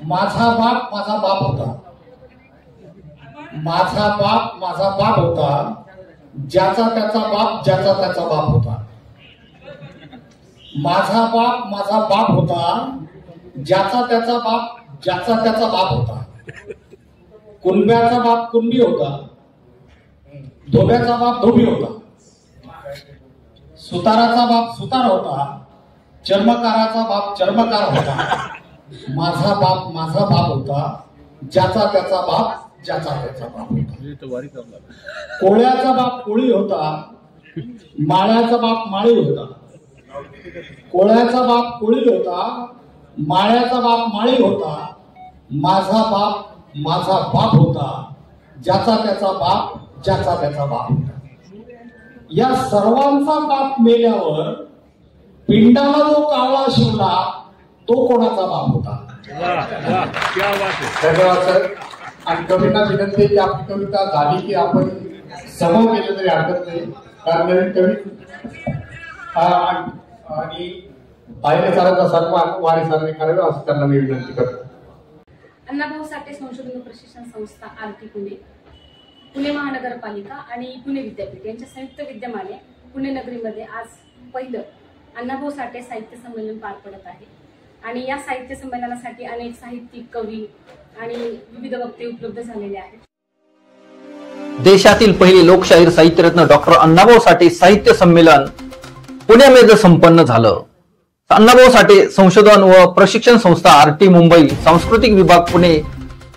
माझा बाप माझा बाप होता, माझा बाप माझा बाप होता, ज्याचा त्याचा बाप ज्याचा त्याचा बाप होता, माझा बाप माझा बाप होता, ज्याचा त्याचा बाप ज्याचा त्याचा बाप होता, कुणब्याचा बाप कुणबी होता, धोब्याचा बाप धोबी होता, सुताराचा बाप सुतार होता, चर्मकाराचा बाप चर्मकार होता, माझा बाप माझा बाप होता, ज्याचा त्याचा बाप ज्याचा त्याचा बाप होता, कोळ्याचा बाप कोळी होता, माळ्याचा बाप माळी होता, कोळ्याचा बाप कोळी होता, माळ्याचा बाप माळी होता, माझा बाप माझा बाप होता, ज्याचा त्याचा बाप ज्याचा त्याचा बाप होता. या सर्वांचा बाप मेल्यावर पिंडाला जो कावळा शिवला तो कोणाचा बाप होता? धन्यवाद सर. आणि कवींना विनंती की आपली कविता झाली की आपण समोर गेलं तरी हरकत नाही, कारण नवीन कवी आणि पाहिले सरांचा सन्मान वारी सरांनी करावे असं त्यांना मी विनंती करतो. अण्णाभाऊ साठे संशोधन प्रशिक्षण संस्था आरटी पुणे, पुणे महानगरपालिका आणि पुणे विद्यापीठ यांच्या संयुक्त विद्यमाने पुणे नगरीमध्ये आज पहिलं अण्णाभाऊ साठे साहित्य संमेलन पार पडत आहे. आणि या साहित्य संमेलनासाठी अनेक साहित्यिक, कवी आणि विविध वक्ते उपलब्ध झालेले आहेत. देशातील पहिले लोकशाहीर साहित्यरत्न डॉक्टर अण्णाभाऊ साठे साहित्य संमेलन पुण्यामध्ये संपन्न झालं. अण्णाभाऊ साठे संशोधन व प्रशिक्षण संस्था आरटी मुंबई, सांस्कृतिक विभाग पुणे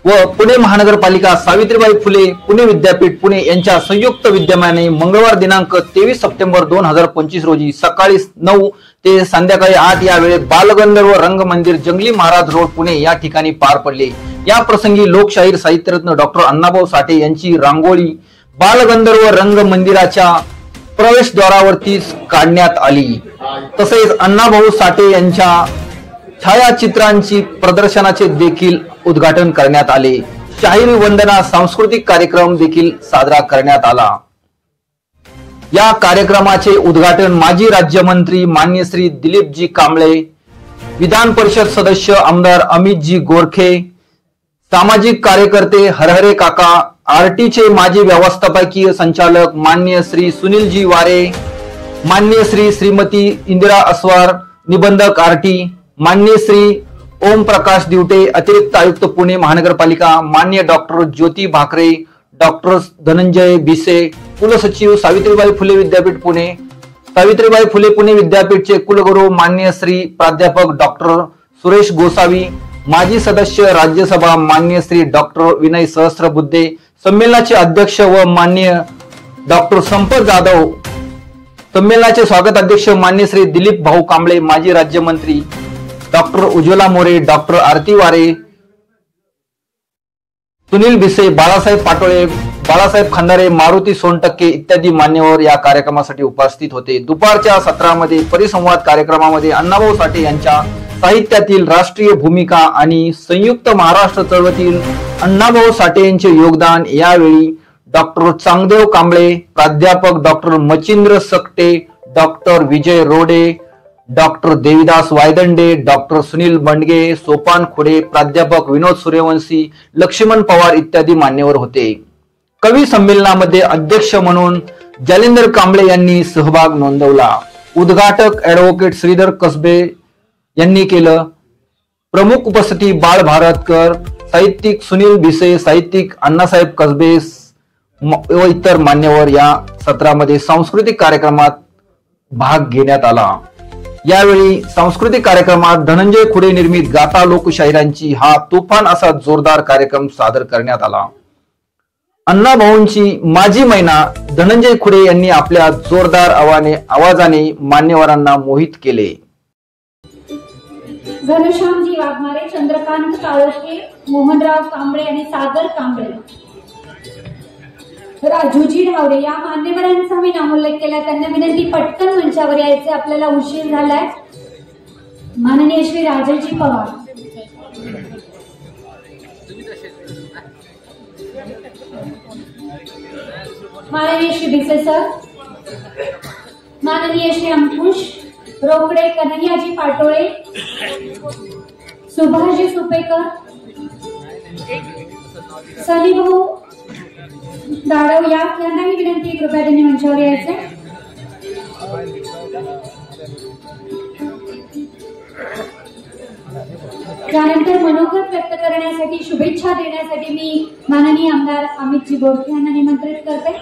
व पुणे महानगरपालिका, सावित्रीबाई फुले पुणे विद्यापीठ पुणे यांच्या संयुक्त विद्यमाने मंगळवार दिनांक 23 सप्टेंबर 2025 रोजी सकाळी 9 ते संध्याकाळी 8 या वेळेत बालगंधर्व रंगमंदिर, जंगली महाराज रोड पुणे या ठिकाणी पार पडले. या प्रसंगी लोकशाहीर साहित्यरत्न डॉक्टर अण्णाभाऊ साठे यांची रांगोळी बालगंधर्व रंगमंदिराच्या प्रवेशद्वारावरती काढण्यात आली. तसेच अण्णाभाऊ साठे यांच्या छायाचित्रांची प्रदर्शनाचे देखील उद्घाटन करण्यात आले. शाहिरी वंदना सांस्कृतिक कार्यक्रम देखील साजरा करण्यात आला. या कार्यक्रमाचे उद्घाटन माजी राज्यमंत्री मान्य श्री दिलीपजी कांबळे, विधान परिषद सदस्य आमदार अमितजी गोरखे, सामाजिक कार्यकर्ते हरहरे काका, आरटीचे माजी व्यवस्थापकीय संचालक मान्य श्री सुनीलजी वारे, मान्य श्री श्रीमती इंदिरा अस्वार, निबंधक आरटी, मान्य श्री ओम प्रकाश दिवटे, अतिरिक्त आयुक्त पुणे महानगरपालिका, मान्य डॉक्टर ज्योती भाकरे, डॉक्टर धनंजय भिसे, कुलसचिव सावित्रीबाई फुले विद्यापीठ पुणे, सावित्रीबाई फुले पुणे विद्यापीठचे कुलगुरू मान्य श्री प्राध्यापक डॉक्टर सुरेश गोसावी, माजी सदस्य राज्यसभा मान्य श्री डॉक्टर विनय सहस्त्रबुद्धे, संमेलनाचे अध्यक्ष व मान्य डॉक्टर संपत जाधव, संमेलनाचे स्वागत अध्यक्ष मान्य श्री दिलीप भाऊ कांबळे, माजी राज्यमंत्री डॉक्टर उज्ज्वला मोरे, डॉक्टर आरती वारे, सुनील भिसे, बाळासाहेब पाटोळे, बाळासाहेब खंदारे, मारुती सोनटक्के इत्यादी मान्यवर या कार्यक्रमासाठी उपस्थित होते. दुपारच्या सत्रामध्ये परिसंवाद कार्यक्रमामध्ये अण्णाभाऊ साठे यांच्या साहित्यातील राष्ट्रीय भूमिका आणि संयुक्त महाराष्ट्र चळवळीतील अण्णाभाऊ साठे यांचे योगदान यावेळी डॉक्टर चांगदेव कांबळे, प्राध्यापक डॉक्टर मचिंद्र सकटे, डॉक्टर विजय रोडे, डॉक्टर देविदास वायदंडे, डॉक्टर सुनील बंडगे, सोपान खुडे, प्राध्यापक विनोद सूर्यवंशी, लक्ष्मण पवार इत्यादी मान्यवर होते. कवी संमेलनामध्ये अध्यक्ष म्हणून जालिंदर कांबळे यांनी सहभाग नोंदवला. उद्घाटक ऍडव्होकेट श्रीधर कसबे यांनी केलं. प्रमुख उपस्थिती बाळ भारतकर, साहित्यिक सुनील भिसे, साहित्यिक अण्णासाहेब कसबे व इतर मान्यवर या सत्रामध्ये सांस्कृतिक कार्यक्रमात भाग घेण्यात आला. यावेळी सांस्कृतिक कार्यक्रमात धनंजय खुडे निर्मित गाथा लोकशाहिरांची हा तुफान असा जोरदार कार्यक्रम सादर करण्यात आला. अण्णाभाऊंची माझी मैना धनंजय खुडे यांनी आपल्या जोरदार आवाजाने मान्यवरांना मोहित केले. घनश्यामजी वाघमारे, चंद्रकांत काळोखे, मोहनराव कांबळे आणि सागर कांबळे, राजूजी ढावरे या मान्यवरांचा मी नामोल्लेख केला. त्यांना विनंती पटकन मंचावर यायचे, आपल्याला उशीर झालाय. माननीय श्री राजाजी पवार, माननीय श्री भिसे सर, माननीय श्री अंकुश रोकडे, कन्हैयाजी पाटोळे, सुभाषजी सुपेकर, सनी भाऊ दाडव यांनाही विनंती आहे, कृपया त्यांनी मंचावर यायचं. त्यानंतर मनोगत व्यक्त करण्यासाठी, शुभेच्छा देण्यासाठी मी माननीय आमदार अमितजी बोरखे यांना निमंत्रित करते.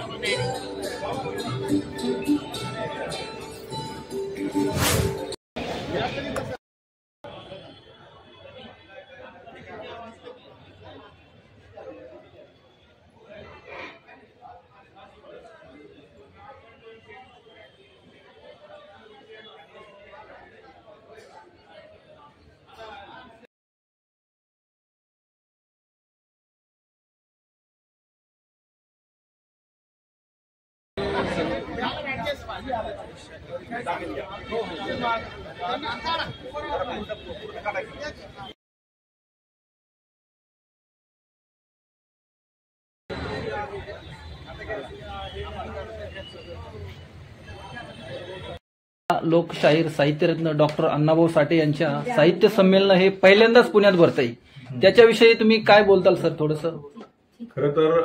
लोकशाहीर साहित्यरत्न डॉक्टर अण्णाभाऊ साठे यांच्या साहित्य संमेलन हे पहिल्यांदाच पुण्यात भरतंय. त्याच्याविषयी तुम्ही काय बोलताल सर थोडंसं? खरं तर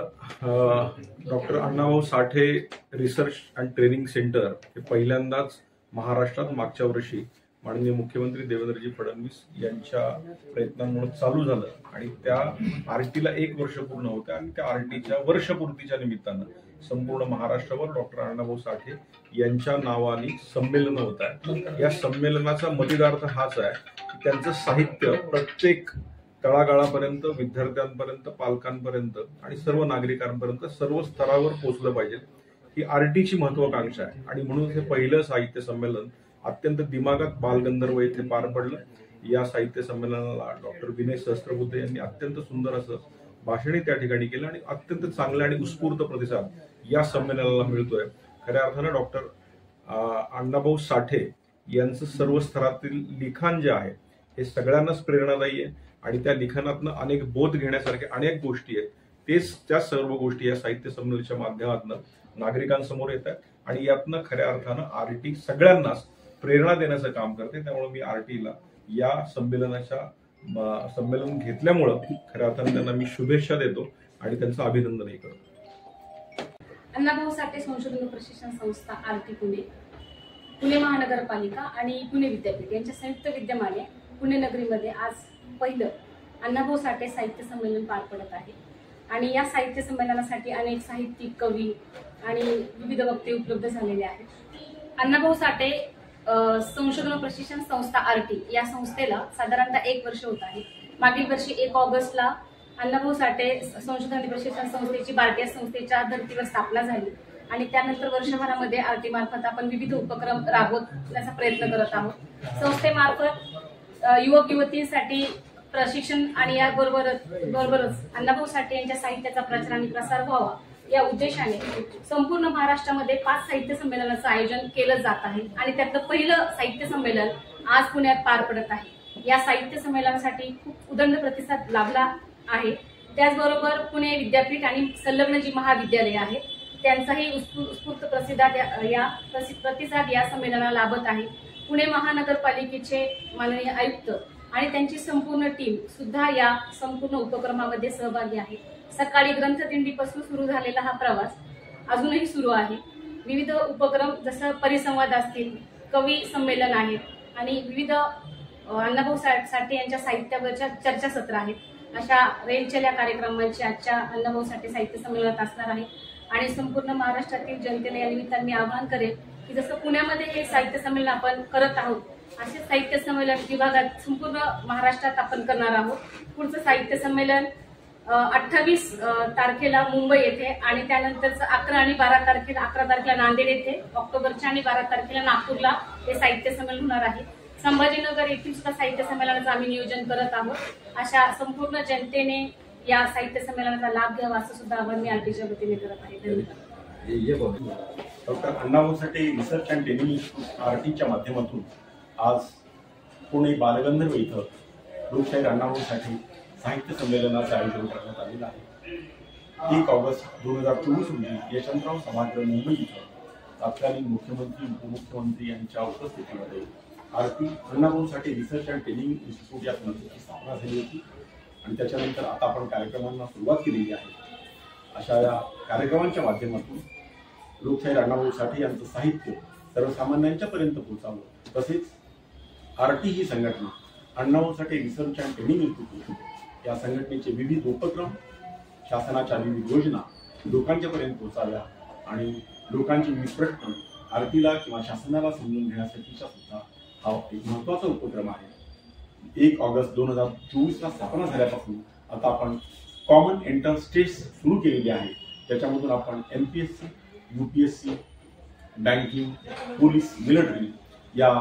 doctor Annabhau Sathe research and training centre हे पहिल्यांदाच महाराष्ट्रात मागच्या वर्षी माननीय मुख्यमंत्री देवेंद्रजी फडणवीस यांच्या प्रयत्नांमुळे चालू झालं आणि त्या आरटीला 1 वर्ष पूर्ण होतं आणि त्या आरटीच्या वर्षपूर्तीच्या निमित्तानं संपूर्ण महाराष्ट्रावर डॉक्टर अण्णाभाऊ साठे यांच्या नावाने संमेलन होत आहे. या संमेलनाचा मतिदार्थ हाच आहे की त्यांचं साहित्य प्रत्येक तळागाळापर्यंत, विद्यार्थ्यांपर्यंत, पालकांपर्यंत आणि सर्व नागरिकांपर्यंत सर्व स्तरावर पोहोचलं पाहिजे. ही आरटीची महत्वाकांक्षा आहे आणि म्हणून हे पहिलं साहित्य संमेलन अत्यंत दिमागात बालगंधर्व येथे पार पडलं. या साहित्य संमेलनाला डॉक्टर विनय सहस्त्रबुद्धे यांनी अत्यंत सुंदर असं भाषणही त्या ठिकाणी केलं आणि अत्यंत चांगला आणि उत्स्फूर्त प्रतिसाद या संमेलनाला मिळतोय. खऱ्या अर्थानं डॉक्टर अण्णाभाऊ साठे यांचं सर्व स्तरातील लिखाण जे आहे हे सगळ्यांनाच प्रेरणादायी आहे आणि त्या लिखाणातनं अनेक बोध घेण्यासारख्या अनेक गोष्टी आहेत. तेच त्या सर्व गोष्टी या साहित्य संमेलनाच्या माध्यमातून नागरिकांसमोर येत आहेत आणि यातनं खऱ्या अर्थानं आरटी सगळ्यांनाच प्रेरणा देण्याचं काम करते. त्यामुळे मी आरटीला या संमेलन घेतल्यामुळं खऱ्या अर्थानं त्यांना मी शुभेच्छा देतो आणि त्यांचं अभिनंदनही करतो. अण्णाभाऊ साठे संशोधन प्रशिक्षण संस्था आरटी पुणे, पुणे महानगरपालिका आणि पुणे विद्यापीठ यांच्या संयुक्त विद्यमाने पुणे नगरीमध्ये आज पहिलं अण्णाभाऊ साठे साहित्य संमेलन पार पडत आहे आणि या साहित्य संमेलनासाठी अनेक साहित्यिक, कवी आणि विविध वक्ते उपलब्ध झालेले आहेत. अण्णाभाऊ साठे संशोधन प्रशिक्षण संस्था आरटी या संस्थेला साधारणतः 1 वर्ष होत आहे. मागील वर्षी 1 ऑगस्टला अण्णाभाऊ साठे संशोधन प्रशिक्षण संस्थेची भारतीय संस्थेच्या धर्तीवर स्थापना झाली आणि त्यानंतर वर्षभरामध्ये आरटी मार्फत आपण विविध उपक्रम राबवण्याचा प्रयत्न करत आहोत. संस्थेमार्फत युवक युवतींसाठी प्रशिक्षण आणि याबरोबरच अण्णाभाऊ साठे यांच्या साहित्याचा प्रचार आणि प्रसार व्हावा या उद्देशाने संपूर्ण महाराष्ट्रामध्ये 5 साहित्य संमेलनाचं आयोजन केलं जात आहे आणि त्यातलं पहिलं साहित्य संमेलन आज पुण्यात पार पडत आहे. या साहित्य संमेलनासाठी खूप उदंड प्रतिसाद लाभला आहे. त्याचबरोबर पुणे विद्यापीठ आणि संलग्न जी महाविद्यालय आहे त्यांचाही उत्स्फूर्त प्रतिसाद या संमेलनाला लाभत आहे. पुणे महानगरपालिकेचे माननीय आयुक्त आणि त्यांची संपूर्ण टीम सुद्धा या संपूर्ण उपक्रमामध्ये सहभागी आहे. सकाळी ग्रंथदिंडीपासून सुरू झालेला हा प्रवास अजूनही सुरू आहे. विविध उपक्रम जसं परिसंवाद असतील, कवी संमेलन आहेत आणि विविध अण्णाभाऊ साठे यांच्या साहित्यावरच्या चर्चासत्र आहेत. अशा रेलचेल्या कार्यक्रमांची आजच्या अण्णाभाऊ साठे साहित्य संमेलनात असणार आहे आणि संपूर्ण महाराष्ट्रातील जनतेला या निमित्ताने मी आवाहन करेन की जसं पुण्यामध्ये हे साहित्य संमेलन आपण करत आहोत असे साहित्य संमेलन विभागात संपूर्ण महाराष्ट्रात आपण करणार आहोत. पुढचं साहित्य संमेलन 28 तारखेला मुंबई येथे आणि त्यानंतरचं 11 आणि 12 तारखेला नांदेड येथे, ऑक्टोबरच्या आणि 12 तारखेला नागपूरला हे साहित्य संमेलन होणार आहे. संभाजीनगर येथील सुद्धा साहित्य संमेलनाचं आम्ही नियोजन करत आहोत. अशा संपूर्ण जनतेने या साहित्य संमेलनाचा लाभ घ्यावा असं सुद्धा आवाहन मी आरटीच्या वतीने करत आहे. धन्यवाद. Doctor Annabhau Sathe research and training आरटीच्या माध्यमातून आज पुणे बालगंधर्व इथं लोकशाहीर अण्णाभाऊ साठे साहित्य संमेलनाचं आयोजन करण्यात आलेलं आहे. 1 ऑगस्ट 2024 रोजी यशवंतराव सभागृह मुंबई इथं तत्कालीन मुख्यमंत्री, उपमुख्यमंत्री यांच्या उपस्थितीमध्ये RT Annabhau Sathe research and training institute या संस्थेची स्थापना झाली होती आणि त्याच्यानंतर आता आपण कार्यक्रमांना सुरुवात केलेली आहे. अशा या कार्यक्रमांच्या माध्यमातून लोकशाहीर अण्णाभाऊ साठे यांचं साहित्य सर्वसामान्यांच्या पर्यंत पोहोचावं, तसेच आरटी ही संघटना Annabhau Sathe research and training institute या संघटनेचे विविध उपक्रम, शासनाच्या विविध योजना लोकांच्या पर्यंत पोहोचाव्या आणि लोकांचे विविध प्रश्न आरटीला किंवा शासनाला समजून घेण्यासाठीचा सुद्धा हा एक महत्त्वाचा उपक्रम आहे. 1 ऑगस्ट 2024 ला स्थापना झाल्यापासून आता आपण कॉमन एंट्रन्स टेस्ट सुरू केलेली आहे. त्याच्यामधून आपण MPSC, UPSC, banking, police, military या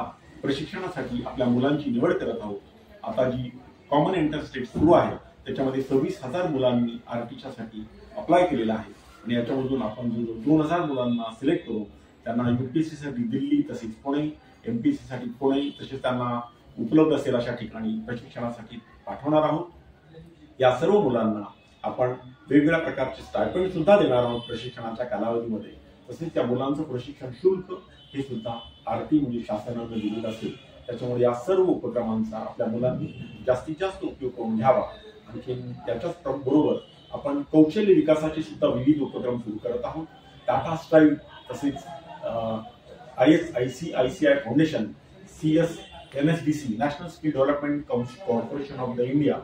प्रशिक्षणासाठी आपल्या मुलांची निवड करत आहोत. आता जी कॉमन एंट्रन्स टेस्ट सुरू आहे त्याच्यामध्ये 26,000 मुलांनी आरटीच्या साठी अप्लाय केलेला आहे आणि याच्यामधून आपण 2,000 मुलांना सिलेक्ट करून त्यांना UPSC साठी दिल्ली, तसेच पुणे, MPSC साठी पुणे, तसेच त्यांना उपलब्ध असेल अशा ठिकाणी प्रशिक्षणासाठी पाठवणार आहोत. या सर्व मुलांना आपण वेगवेगळ्या प्रकारचे स्टायपेंड सुद्धा देणार आहोत प्रशिक्षणाच्या कालावधीमध्ये. तसेच त्या मुलांचं प्रशिक्षण शुल्क हे सुद्धा आरटी म्हणजे शासनानं दिलेलं असेल. त्याच्यामुळे या सर्व उपक्रमांचा आपल्या मुलांनी जास्तीत जास्त उपयोग करून घ्यावा. आणखी त्याच्याच बरोबर आपण कौशल्य विकासाचे सुद्धा विविध उपक्रम सुरू करत आहोत. टाटा स्ट्राईव्ह, तसेच ICICI foundation, NSDC national skill development corporation of the India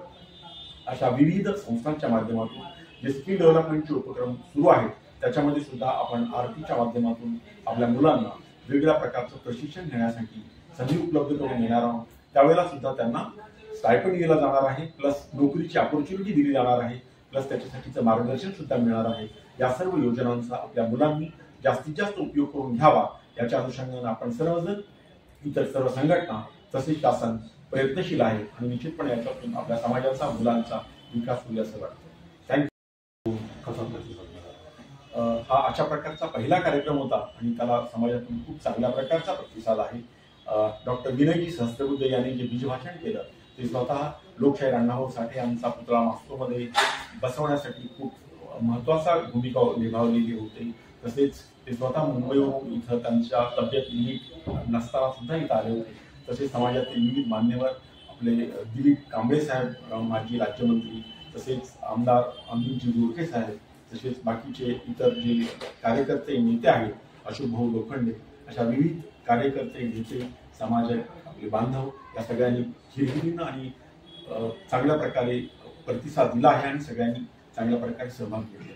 अशा विविध संस्थांच्या माध्यमातून जे स्किल डेव्हलपमेंटचे उपक्रम सुरू आहेत त्याच्यामध्ये सुद्धा आपण आरटीच्या माध्यमातून आपल्या मुलांना वेगवेगळ्या प्रकारचं प्रशिक्षण घेण्यासाठी संधी उपलब्ध करून देणार आहोत. त्यावेळेला सुद्धा त्यांना स्टायपेंड दिला जाणार आहे, प्लस नोकरीची अपॉर्च्युनिटी दिली जाणार आहे, प्लस त्याच्यासाठीचं मार्गदर्शन सुद्धा मिळणार आहे. या सर्व योजनांचा आपल्या मुलांनी जास्तीत जास्त उपयोग करून घ्यावा याच्या अनुषंगाने आपण सर्वजण, इतर सर्व संघटना तसेच शासन प्रयत्नशील आहे आणि निश्चितपणे याच्यातून आपल्या समाजाचा, मुलांचा विकास होईल असं वाटतं. थँक्यू. हा अशा प्रकारचा पहिला कार्यक्रम होता आणि त्याला समाजातून खूप चांगल्या प्रकारचा प्रतिसाद आहे. डॉक्टर विनयजी सहस्त्रबुद्धे यांनी जे बीजभाषण केलं ते स्वतः लोकशाहीर अण्णाभाऊ साठे यांचा पुतळा मॉस्कोमध्ये बसवण्यासाठी खूप महत्वाचा भूमिका निभावलेली होती. तसेच ते स्वतः मुंबईवरून इथं त्यांच्या तब्येत नीट नसताना सुद्धा इथं आले होते. तसेच समाजातील विविध मान्यवर आपले दिलीप कांबळे साहेब, माजी राज्यमंत्री, तसेच आमदार अमितजी गोरखे साहेब, तसेच बाकीचे इतर जे कार्यकर्ते नेते आहेत, अशोक भाऊ लोखंडे, अशा विविध कार्यकर्ते, नेते, समाज, आपले बांधव या सगळ्यांनी हिरहिरीनं आणि चांगल्या प्रकारे प्रतिसाद दिला आहे आणि सगळ्यांनी चांगल्या प्रकारे सहभाग घेतलेला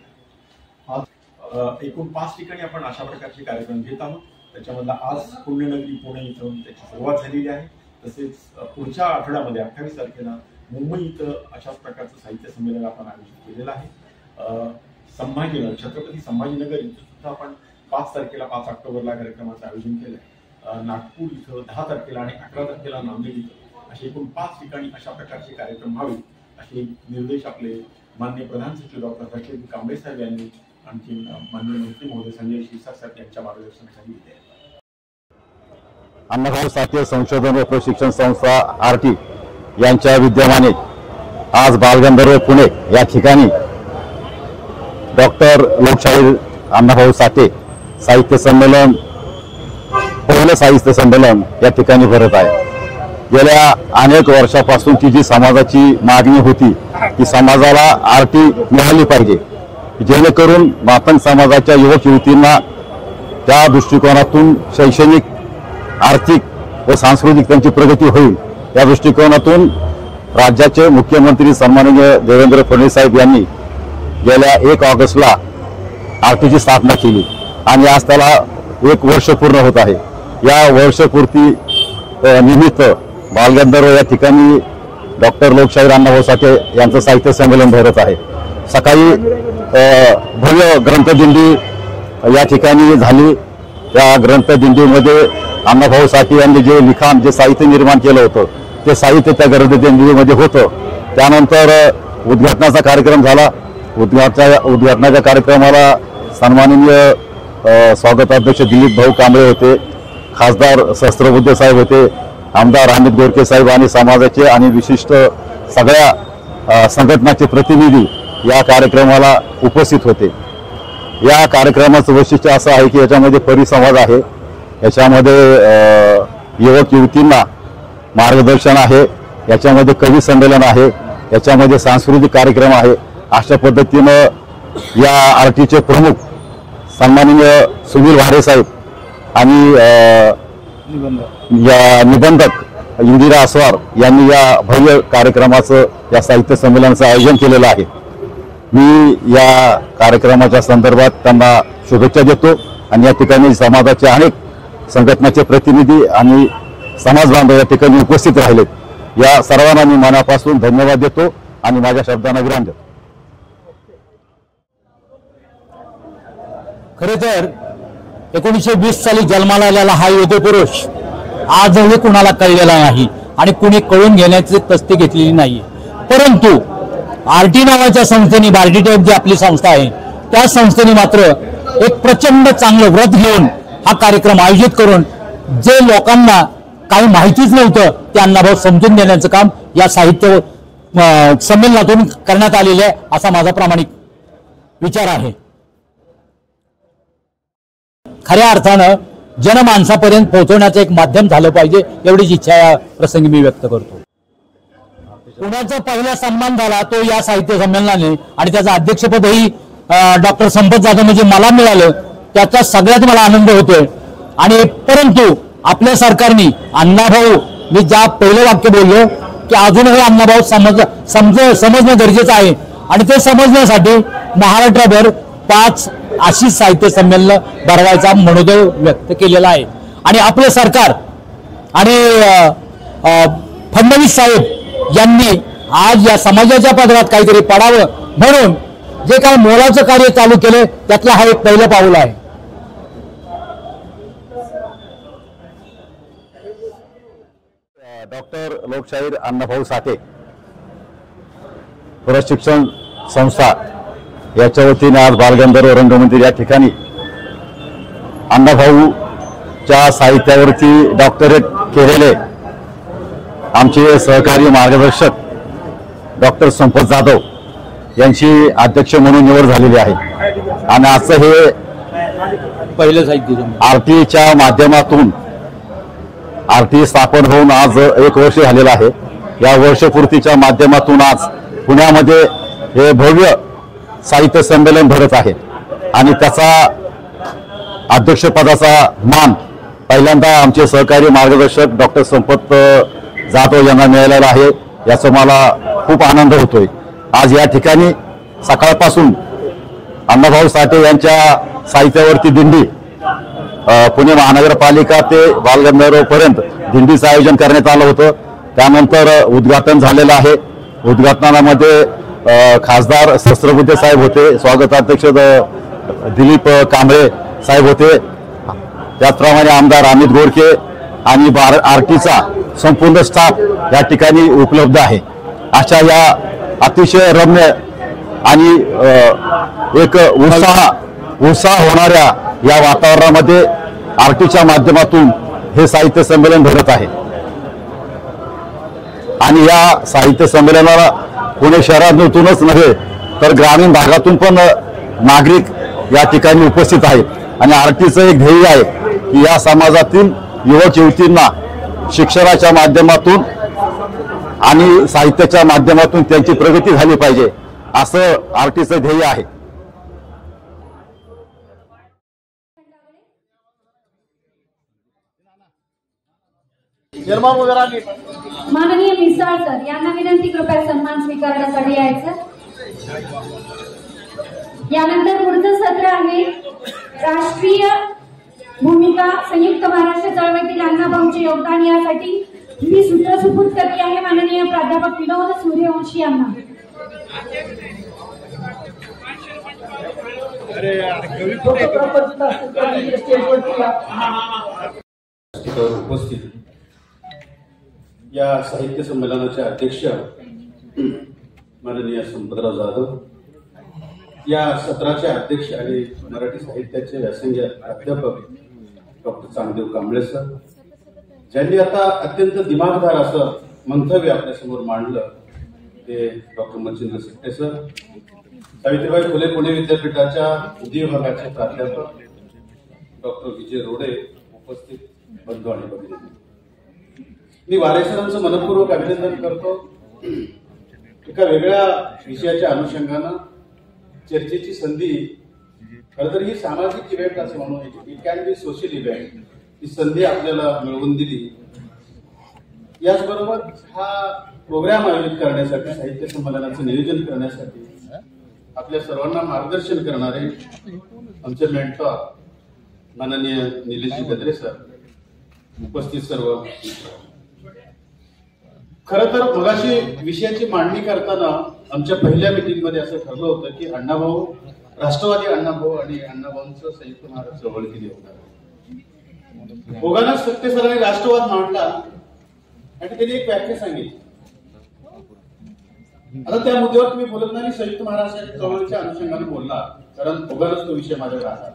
आहे. एकूण 5 ठिकाणी आपण अशा प्रकारचे कार्यक्रम घेत आहोत. त्याच्यामधला आज पुण्यनगरी पुणे इथं त्याची सुरुवात झालेली आहे. तसेच पुढच्या आठवड्यामध्ये 28 तारखेला मुंबई इथं अशाच प्रकारचं साहित्य संमेलन आपण आयोजित केलेलं आहे. संभाजीनगर, छत्रपती संभाजीनगर इथं सुद्धा आपण 5 तारखेला 5 ऑक्टोबरला कार्यक्रमाचं आयोजन केलंय. नागपूर इथं 10 तारखेला आणि 11 तारखेला नांदेड इथं असे एकूण 5 ठिकाणी अशा प्रकारचे कार्यक्रम व्हावेत असे निर्देश आपले माननीय प्रधान सचिव डॉक्टर हर्षद कांबळे साहेब यांनी आणखी माननीय मंत्री महोदय संजय क्षीरसागर यांच्या मार्गदर्शनाखाली दिले आहेत. अण्णाभाऊ साठे संशोधन व प्रशिक्षण संस्था आरटी यांच्या विद्यमाने आज बालगंधर्व पुणे या ठिकाणी डॉक्टर लोकशाहीर अण्णाभाऊ साठे साहित्य संमेलन, पहिलं साहित्य संमेलन या ठिकाणी भरत आहे. गेल्या अनेक वर्षापासूनची जी समाजाची मागणी होती ती समाजाला आरटी मिळाली पाहिजे, जेणेकरून मातंग समाजाच्या युवक युवतींना त्या दृष्टिकोनातून शैक्षणिक, आर्थिक व सांस्कृतिक त्यांची प्रगती होईल. या दृष्टिकोनातून राज्याचे मुख्यमंत्री सन्माननीय देवेंद्र फडणवीस साहेब यांनी गेल्या 1 ऑगस्टला आरटीची स्थापना केली आणि आज त्याला 1 वर्ष पूर्ण होत आहे. या वर्षपूर्ती निमित्त बालगंधर्व या ठिकाणी डॉक्टर लोकशाहीर अण्णाभाऊ साठे यांचं साहित्य संमेलन भरत आहे. सकाळी भव्य ग्रंथदिंडी या ठिकाणी झाली. या ग्रंथदिंडीमध्ये अण्णाभाऊ साठे यांनी जे लिखाण, जे साहित्य निर्माण केलं होतं ते साहित्य त्या ग्रंथदिंडीमध्ये होतं. त्यानंतर उद्घाटनाचा कार्यक्रम झाला. उद्घाटनाच्या कार्यक्रमाला सन्माननीय स्वागताध्यक्ष दिलीप भाऊ कांबळे होते, खासदार सहस्त्रबुद्धे साहेब होते, आमदार अमित गोरखे साहेब आणि समाजाचे आणि विशिष्ट सगळ्या संघटनाचे प्रतिनिधी या कार्यक्रमाला उपस्थित होते. या कार्यक्रमाचं वैशिष्ट्य असं आहे की याच्यामध्ये परिसंवाद आहे, याच्यामध्ये युवक युवतींना मार्गदर्शन आहे, याच्यामध्ये कवी संमेलन आहे, याच्यामध्ये सांस्कृतिक कार्यक्रम आहे. अशा पद्धतीनं या आरटीचे प्रमुख सन्माननीय सुनील वारे साहेब आणि या निबंधक इंदिरा अस्वार यांनी या भव्य कार्यक्रमाचं, या साहित्य संमेलनाचं आयोजन केलेलं आहे. मी या कार्यक्रमाच्या संदर्भात त्यांना शुभेच्छा देतो आणि या ठिकाणी समाजाचे अनेक संघटनाचे प्रतिनिधी आणि समाज बांधव या ठिकाणी उपस्थित राहिलेत. या सर्वांना मी मनापासून धन्यवाद देतो आणि माझ्या शब्दांना विराम देतो. खरे तर 1920 साली जन्माला आलेला हा योगपुरुष आजही कुणाला कळलेला नाही आणि कुणी कळून घेण्याची तस्ती घेतलेली नाही. परंतु आरटी नावाच्या संस्थेने, बार्टी टाईप जी आपली संस्था आहे, त्या संस्थेने मात्र एक प्रचंड चांगलं व्रत घेऊन हा कार्यक्रम आयोजित करून जे लोकांना काही माहितीच नव्हतं ते अण्णाभाऊ समजून देण्याचं काम या साहित्य संमेलनातून करण्यात आलेलं आहे, असा माझा प्रामाणिक विचार आहे. खऱ्या अर्थानं जनमानसापर्यंत पोहोचवण्याचं एक माध्यम झालं पाहिजे, एवढीच इच्छा या प्रसंगी मी व्यक्त करतो. पुण्याचा पहिला सन्मान झाला तो या साहित्य संमेलनाने आणि त्याचं अध्यक्षपदही डॉक्टर संपत जाधव म्हणजे मला मिळालं, त्याचा सगळ्यात मला आनंद होतोय. आणि परंतु आपल्या सरकारने अण्णाभाऊ, मी ज्या पहिलं वाक्य बोललो की अजूनही अण्णाभाऊ समजणं गरजेचं आहे आणि ते समजण्यासाठी महाराष्ट्रभर 5 अशी साहित्य संमेलन भरवायचा मनोदय व्यक्त केलेला आहे. आणि आपलं सरकार आणि फडणवीस साहेब यांनी आज या समाजाच्या पदरात काहीतरी पडावं म्हणून जे काही मोलाचं कार्य चालू केलं त्यातलं हा एक पहिलं पाऊल आहे. डॉक्टर लोकशाहीर अण्णाभाऊ साठे प्रशिक्षण संस्था याच्या वतीने आज बालगंधर्व रंगमंदिर या ठिकाणी अण्णाभाऊच्या साहित्यावरती डॉक्टरेट केलेले आमचे सहकारी मार्गदर्शक डॉक्टर संपत जाधव यांची अध्यक्ष म्हणून निवड झालेली आहे. आणि आजचं हे पहिलं साहित्य आरटीच्या माध्यमातून आरटी स्थापन होऊन आज 1 वर्ष झालेलं आहे. या वर्षपूर्तीच्या माध्यमातून आज पुण्यामध्ये हे भव्य साहित्य संमेलन भरत आहे आणि त्याचा अध्यक्षपदाचा मान पहिल्यांदा आमचे सहकारी मार्गदर्शक डॉक्टर संपत जाधव यांना मिळालेला आहे. याचा मला खूप आनंद होतोय. आज या ठिकाणी सकाळपासून अण्णाभाऊ साठे यांच्या साहित्यावरती दिंडी पुणे महानगरपालिका ते बालगंधर्व पर्यंत दिंडीचं आयोजन करण्यात आलं होतं. त्यानंतर उद्घाटन झालेलं आहे. उद्घाटनामध्ये खासदार सहस्त्रबुद्धे साहेब होते, स्वागताध्यक्ष दिलीप कांबळे साहेब होते, त्याचप्रमाणे आमदार अमित गोडके आणि आरटीचा संपूर्ण स्टाफ या ठिकाणी उपलब्ध आहे. अशा या अतिशय रम्य आणि एक उत्साह होणाऱ्या या वातावरणामध्ये आरटीच्या माध्यमातून हे साहित्य संमेलन भरत आहे. आणि या साहित्य संमेलनाला पुणे शहरातूनच नव्हे तर ग्रामीण भागातून पण नागरिक या ठिकाणी उपस्थित आहेत. आणि आरटीचं एक ध्येय आहे की या समाजातील युवक युवतींना शिक्षणाच्या माध्यमातून आणि साहित्याच्या माध्यमातून त्यांची प्रगती झाली पाहिजे, असं आरटीचं ध्येय आहे. माननीय मिसाळ सर यांना विनंती, कृपया सन्मान स्वीकारण्यासाठी यायचं. यानंतर पुढचं सत्र आहे राष्ट्रीय भूमिका संयुक्त महाराष्ट्र चळवळीतील अण्णाभाऊंचे योगदान. यासाठी मी सूत्र सुपूर्द करते आहे माननीय प्राध्यापक विनोद सूर्यवंशी यांना. उपस्थित या साहित्य संमेलनाचे अध्यक्ष माननीय संपतराव जाधव, या सत्राचे अध्यक्ष आणि मराठी साहित्याचे व्यासंगी प्राध्यापक डॉक्टर चांगदेव कांबळे सर, ज्यांनी आता अत्यंत दिमागदार असं मंतव्य आपल्यासमोर मांडलं ते डॉक्टर मच्छिंद्र शेट्टे सर, सावित्रीबाई फुले पुणे विद्यापीठाच्या हिंदी विभागाचे प्राध्यापक डॉक्टर विजय रोडे, उपस्थित बंधू आणि भगिनी, मी वारे सरांचं मनपूर्वक अभिनंदन करतो. एका वेगळ्या विषयाच्या अनुषंगानं चर्चेची संधी, खरं तर ही सामाजिक इव्हेंट असं म्हणून it can be social event, ही संधी आपल्याला मिळवून दिली. याचबरोबर हा प्रोग्राम आयोजित करण्यासाठी, साहित्य संमेलनाचं नियोजन करण्यासाठी आपल्या सर्वांना मार्गदर्शन करणारे आमचे मेंटॉर माननीय निलेशजी गद्रे सर, उपस्थित सर्व. खरं तर मगाशी विषयाची मांडणी करताना आमच्या पहिल्या मीटिंगमध्ये असं ठरलं होतं की अण्णाभाऊ, राष्ट्रवादी अण्णाभाऊ आणि अण्णाभाऊंचं संयुक्त महाराष्ट्र चळवळ केली होता. ओघानं सत्ते सरांनी राष्ट्रवाद मांडला आणि त्यांनी एक व्याख्या सांगितली. आता त्या मुद्द्यावर तुम्ही बोलत नाही, संयुक्त महाराष्ट्र चळवळीच्या अनुषंगाने बोलला, कारण ओघानच तो विषय माझ्याकडे आला.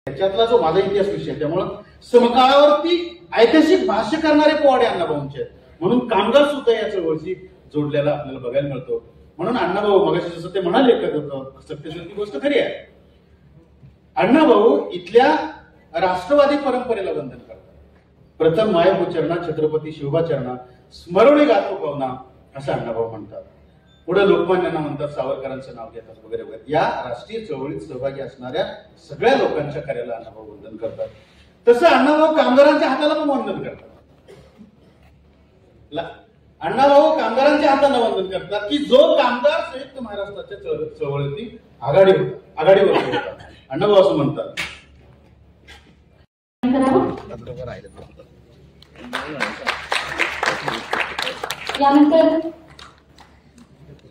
त्याच्यातला जो माझा इतिहास विषय, त्यामुळं समकाळावरती ऐतिहासिक भाष्य करणारे पोवाडे अण्णाभाऊंचे आहेत. म्हणून कामगार सुद्धा या चळवळीशी जोडलेला आपल्याला बघायला मिळतो. म्हणून अण्णाभाऊ मगाशी जसं ते म्हणाले, सत्यशोध ती गोष्ट खरी आहे. अण्णाभाऊ इथल्या राष्ट्रवादी परंपरेला वंदन करतात. प्रथम मायभू चरणा, छत्रपती शिवबा चरणा, स्मरणे गातो पवना असं अण्णाभाऊ म्हणतात. पुढे लोकमान्यांना म्हणतात, सावरकरांचं नाव घेतात वगैरे वगैरे. या राष्ट्रीय चळवळीत सहभागी असणाऱ्या सगळ्या लोकांच्या कार्याला अण्णाभाऊ वंदन करतात. तसं अण्णाभाऊ कामगारांच्या हाताला पण वंदन करतात. अण्णाभाऊ कामगारांच्या हाताला वंदन करतात की जो कामगार संयुक्त महाराष्ट्राच्या चळवळीतील आघाडीवर होता. अण्णाभाऊ असं म्हणतात. यानंतर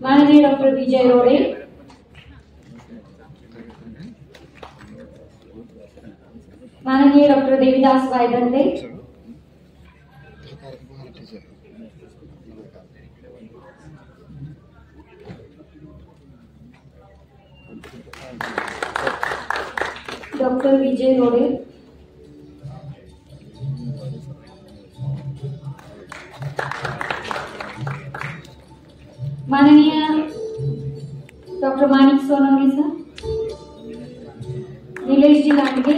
माननीय डॉक्टर विजय रोडे, माननीय डॉक्टर देवीदास वायदंडे, डॉक्टर विजय रोडे, माननीय डॉक्टर माणिक सोनवणे सर, निलेशजी लांडगे,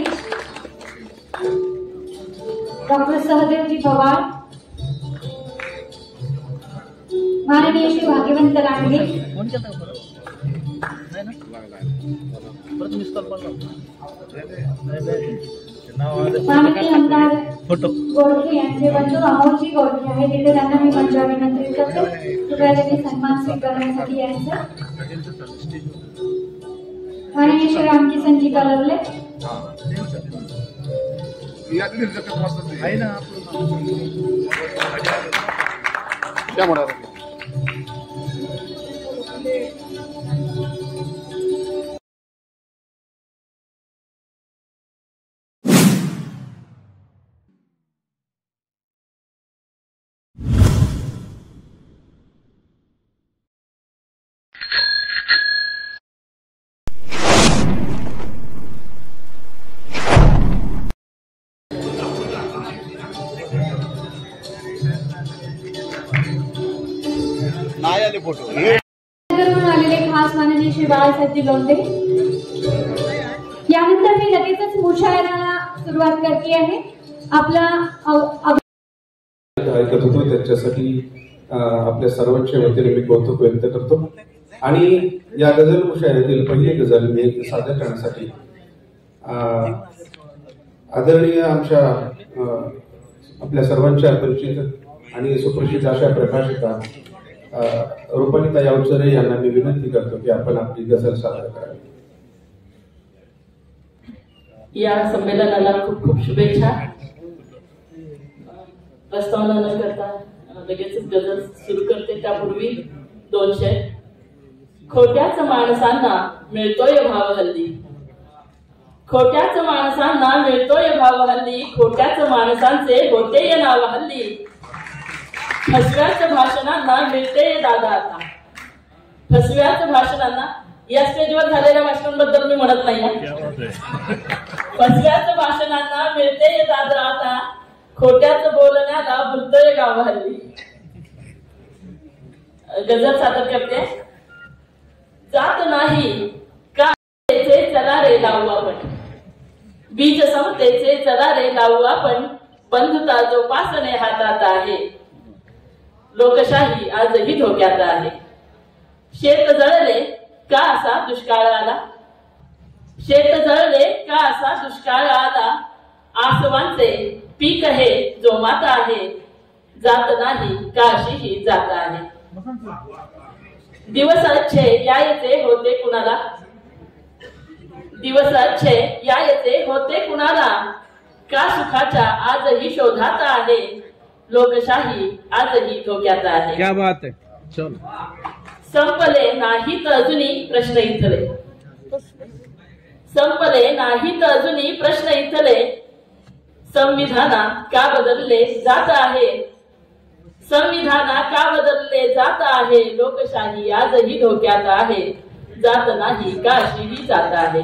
डॉक्टर सहदेवजी पवार, माननीय श्री भाग्यवंत लांडगे, माननीय आमदार गोडके यांचे बंधू अमोलजी गोडके आहे, तिथे त्यांना मी मंचावर विनंती करतो कृपया त्यांनी सन्मान स्वीकारण्यासाठी यायचं. माननीय श्री रामकिसनजी कलवले, आलेले खास माननीय श्री बाळासाहेबजी लोंढे. यानंतर मी लगेचच मुशायराला सुरुवात करते आहे. आपला ऐकत होतो त्याच्यासाठी आपल्या सर्वांच्या वतीने मी कौतुक व्यक्त करतो. आणि या गझल मुशायरातील पहिली गझल मी सादर करण्यासाठी आदरणीय आमच्या आपल्या सर्वांच्या परिचित आणि सुप्रसिद्ध अशा प्रकाशिका रुपालीताई अवचरे यांना मी विनंती करतो की आपण आपली गझल सादर करावी. या संमेलनाला खूप खूप शुभेच्छा. प्रस्तावना न करता लगेचच गझल सुरू करते. त्यापूर्वी 200. खोट्याच माणसांना मिळतोय भाव हल्ली, खोट्याच माणसांना मिळतोय भाव हल्ली, खोट्याच माणसांचे होते नाव हल्ली, फसव्याच भाषणांना मिळते दादा आता, फसव्याच भाषणांना. या स्टेजवर झालेल्या भाषणांबद्दल मी म्हणत नाही. फसव्याच भाषणांना मिळते दादा आता, खोट्याच बोलण्याला भुलतोय गाव हल्ली. गझल सादर करते. जात नाही का चला रे लावू आपण, बीज समतेचे चला रे लावू आपण, बंधुता जोपासणे हातात आहे, लोकशाही आजही धोक्यात आहे. शेत जळले का असा दुष्काळ आला, शेत जळले का असा दुष्काळ आला, आसवांचे पीक हे जोमात आहे, जात नाही काशीही जात आहे. दिवस अच्छे यायचे होते कुणाला, दिवस अच्छे यायचे होते कुणाला, का सुखाच्या आजही शोधात आहे, लोकशाही आजही धोक्यात आहे. क्या बात है. चल. संपले नाहीत अजूनही प्रश्न इथले, संपले नाहीत अजूनही प्रश्न इथले, संविधानात का बदलले जात आहे, संविधानात का बदलले जात आहे, लोकशाही आजही धोक्यात आहे, जात नाही काशीही जात आहे.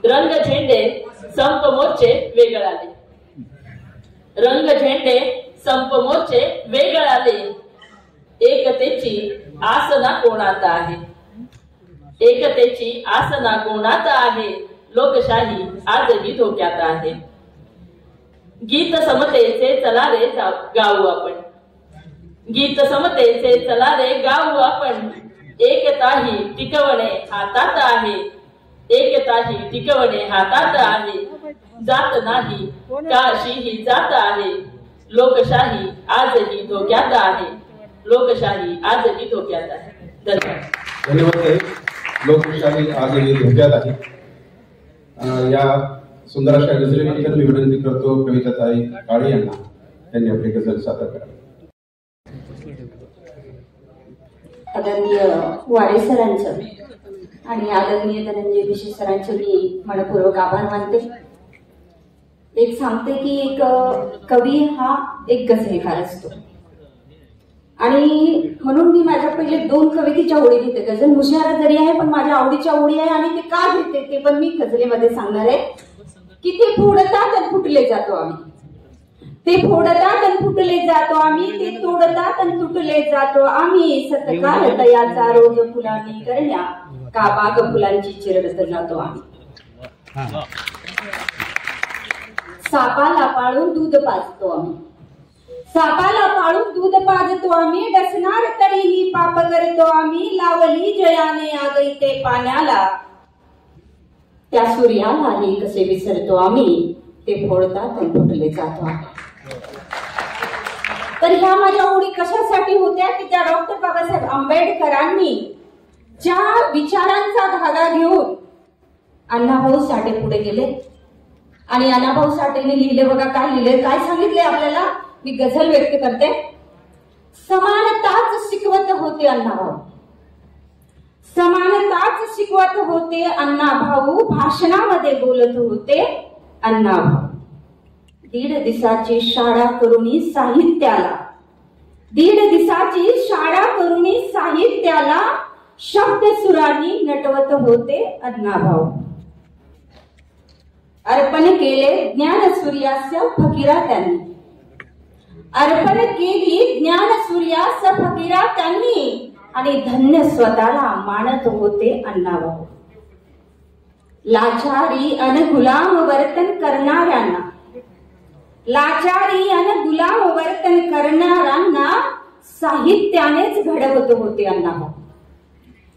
रंग झेंडे संप मोर्चे वेगळाले, रंग झेंडे संप मोर्चे वेगळाले, एकतेची आसना कोणात आहे, एकतेची आसना कोणात आहे, लोकशाही आजही धोक्यात आहे. गीत समतेचे चला रे गाऊ आपण, गीत समतेचे चला रे गाऊ आपण, एकताही टिकवणे हातात आहे, एकताही टिकवणे हातात आहे, जात नाही काशीही जात आहे, लोकशाही आजही धोक्यात आहे, लोकशाही आजही धोक्यात आहे. धन्यवाद. लोकशाही आजही धोक्यात आहे. या सुंदर अशा गझलेनंतर मी विनंती करतो कविताताई काळे यांना त्यांनी आपली गझल सादर करावी. आदरणीय वारे सरांचं आणि आदरणीय धनंजय भिशे सरांचे मी मनपूर्वक आभार मानते. एक सांगते की एक कवी हा एक गझलकार असतो आणि म्हणून मी माझ्या पहिले 2 कवितेच्या ओळी घेते. गझल मुशारा जरी आहे पण माझ्या आवडीच्या ओळी आहे आणि ते का घेते ते पण मी गझलेमध्ये सांगणार आहे. की ते फोडतात आणि फुटले जातो आम्ही, ते फोडतात आणि फुटले जातो आम्ही, ते तोडतात आणि तुटले जातो आम्ही, सतकाळ तयाचा रोज फुलांनी करण्या, का बाग फुलांची चिरडत जातो आम्ही. सापाला पाळून दूध पाजतो आम्ही, सापाला पाळून दूध पाजतो आम्ही, डसणार तरीही पाप करतो आम्ही, लावली जयाने आग इथे पाण्याला, त्या सूर्यालाही कसे विसरतो आम्ही, ते फोडतात आणि फुटले जातो आम्ही. तर ह्या माझ्या ओळी कशासाठी होत्या की त्या डॉक्टर बाबासाहेब आंबेडकरांनी ज्या विचारांचा धागा घेऊन अण्णाभाऊ साठे पुढे गेले आणि अण्णाभाऊ साठेने लिहिले बघा काय लिहिले, काय सांगितले आपल्याला. मी गझल व्यक्त करते. समानताच शिकवत होते अण्णाभाऊ, समानताच शिकवत होते अण्णाभाऊ, भाषणामध्ये बोलत होते अण्णाभाऊ. 1.5 दिवसाची शाळा करुणी साहित्याला, 1.5 दिवसाची शाळा करुणी साहित्याला, शब्द सुरांनी नटवत होते अण्णाभाऊ. अर्पण केले ज्ञान सूर्यास फकीरा त्यांनी, अर्पण केली ज्ञान सूर्यास फकीरा त्यांनी, आणि धन्य स्वतःला मानत होते अण्णाभाऊ. लाचारी अन गुलाम वर्तन करणाऱ्यांना, लाचारी अन गुलाम वर्तन करणाऱ्यांना साहित्यानेच घडवत होते अण्णाभाऊ.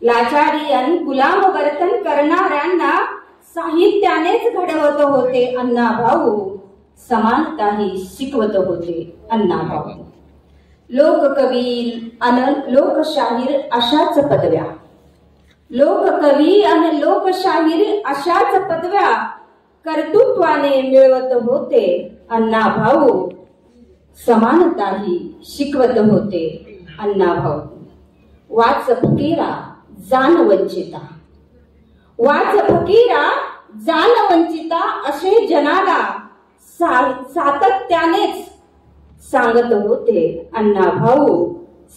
लाचारी अन गुलाम वर्तन करणाऱ्यांना साहित्यानेच घडवत होते अण्णाभाऊ. समानताही शिकवत होते अण्णाभाऊ. लोककवी अन लोकशाहीर अशाच पदव्या, लोककवी अन लोकशाहीर अशाच पदव्या कर्तृत्वाने मिळवत होते अण्णाभाऊ. समानताही शिकवत होते अण्णाभाऊ. वाच फकीरा जाण वंचिता, वाच फकीरा जाण वंचिता असे जनाला सातत्यानेच सांगत होते अण्णाभाऊ.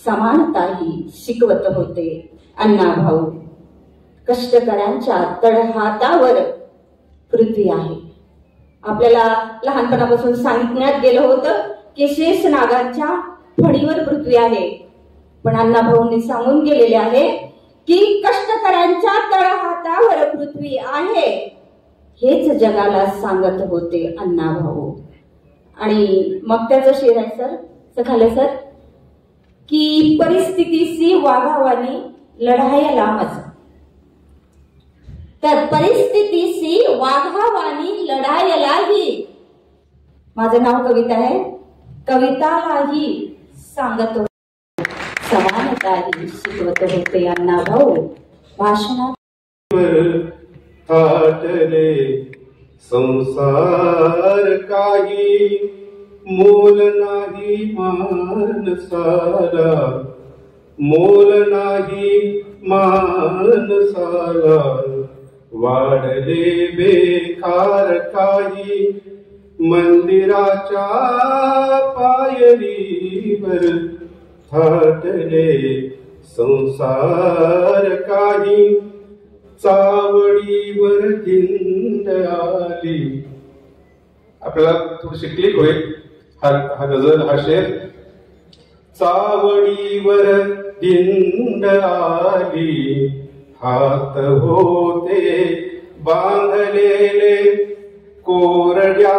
समानताही शिकवत होते अण्णाभाऊ. कष्टकऱ्यांच्या तळहातावर पृथ्वी आहे. आपल्याला लहानपणापासून सांगितण्यात गेलं होतं की शेष नागांच्या फणीवर पृथ्वी आहे, पण अण्णाभाऊंनी सांगून गेलेले आहे की कष्टकऱ्यांच्या तळहातावर पृथ्वी आहे. हेच जगाला सांगत होते अण्णाभाऊ. आणि मग त्याचं शेर आहे सर, सखाले सर, की परिस्थितीशी वाघावानी लढायला मज. तर परिस्थितीशी वाघावानी लढायलाही माझं नाव कविता आहे. कवितालाही सांगत समानताही शिकवत होते अण्णाभाऊ भाषणात. थाटले संसार काही मोल नाही मानसाला, मोल नाही मानसाला. वाढले बेकार काही मंदिराच्या पायरीवर. थाटले संसार काही चावडीवर धिंड आली. आपल्याला थोडीशी क्लिक होईल हा गझल, हा शेर. चावडीवर धिंड आली, हात होते बांधलेले कोरड्या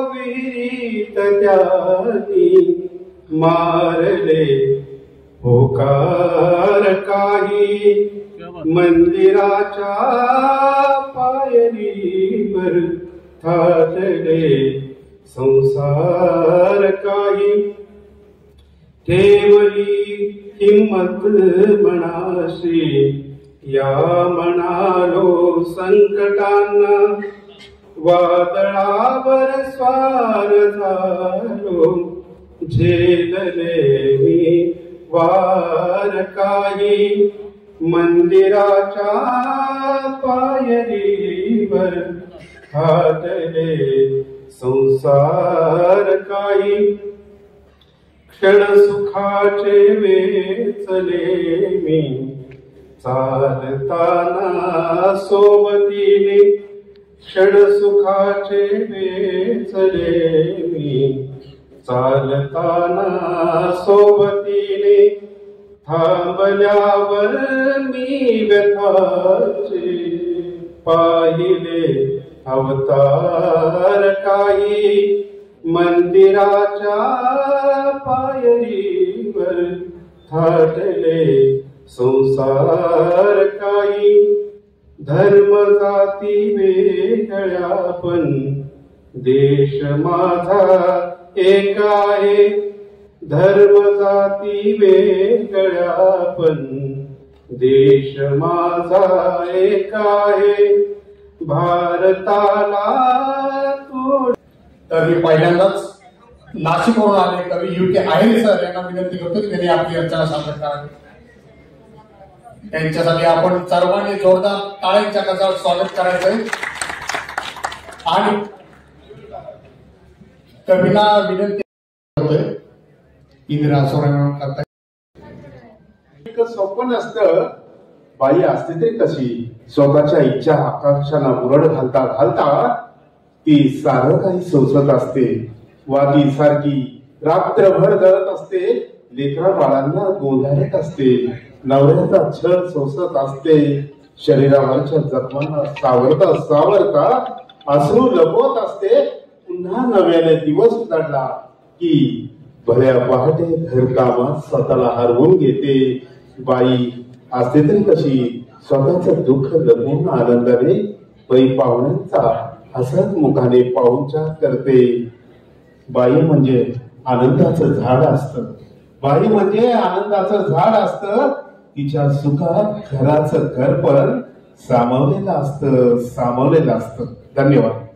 विहिरीत त्यांनी मारले. होकार काही मंदिराच्या पायरीवर. थाटले संसार काही ठेवली हिम्मत मनाशी. या म्हणालो संकटांना वादळावर स्वार झालो. झेलले मी वार काही मंदिराच्या पायरीवर. थाटले संसार काही क्षण सुखाचे वेचले मी. चालताना सोबतीने क्षण सुखाचे वेचले मी. चालताना सोबतीने थांबल्यावर मी व्यथाचे पाहिले अवतार काही मंदिराच्या पायरीवर. थाटले संसार काही धर्म जाती वेगळ्या पण देश माझा एक आहे. धर्म जाती वेगळ्या पण देश माझा एक आहे. भारताला तोड. तर मी पहिल्यांदाच नाशिकवरून आले कवी यू के आहेर सर यांना विनंती करतो की त्यांनी आपली रचना सादर करावी. त्यांच्यासाठी आपण सर्वांनी जोरदार टाळ्यांच्या गजरात स्वागत करायचंय. आणि कवीला विनंती होतोय इंदिरा सोरेन करता. सोपं नसतं. बाई असते तरी कशी स्वतःच्या इच्छा आकांक्षांना उरड घालता घालता ती सारं काही सोसत असते. वादी सारखी रात्रभर जळत असते. लेकरा बाळांना गोंधळत असते. नवऱ्याचा छळ सोसत असते. शरीरावरच्या जखमांना सावरता सावरता अश्रू लपवत असते. पुन्हा नव्याने दिवस उजाडला की भल्या पहाटे घरकामात स्वतःला हरवून घेते. बाई असते तरी कशी स्वतःचं दुःख लपवून आनंदाने पै पाहुण्यांचा हसत मुखाने पाहुणचार करते. बाई म्हणजे आनंदाचं झाड असतं. बाई म्हणजे आनंदाचं झाड असतं. तिच्या सुखात घराचं घर पण सामावलेलं असतं, सामावलेलं असतं. धन्यवाद.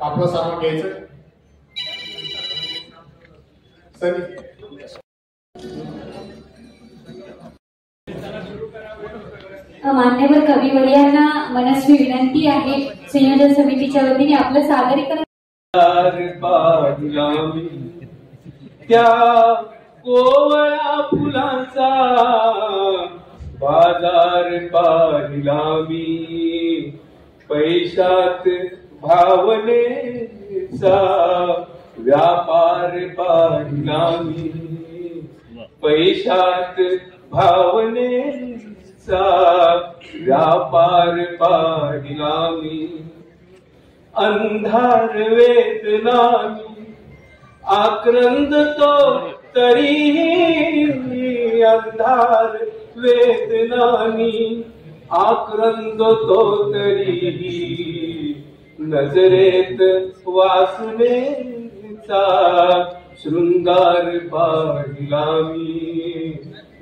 आपलं सामान घ्यायचं. मान्यवर कविवर्यांना मनस्वी विनंती आहे संयोजन समितीच्या वतीने आपलं सादरीकरण. त्या कोवळ्या फुलांचा बाजार पाहिला मी. पैशात भावनेचा व्यापार पाहिला मी. पैशात भावनेचा व्यापार पाहिला मी. अंधार वेदना आक्रंद तो तरीही अंधार वेदनानी, आक्रंद तो तरीही नजरेत वासनेचा शृंगार पाहिला मी,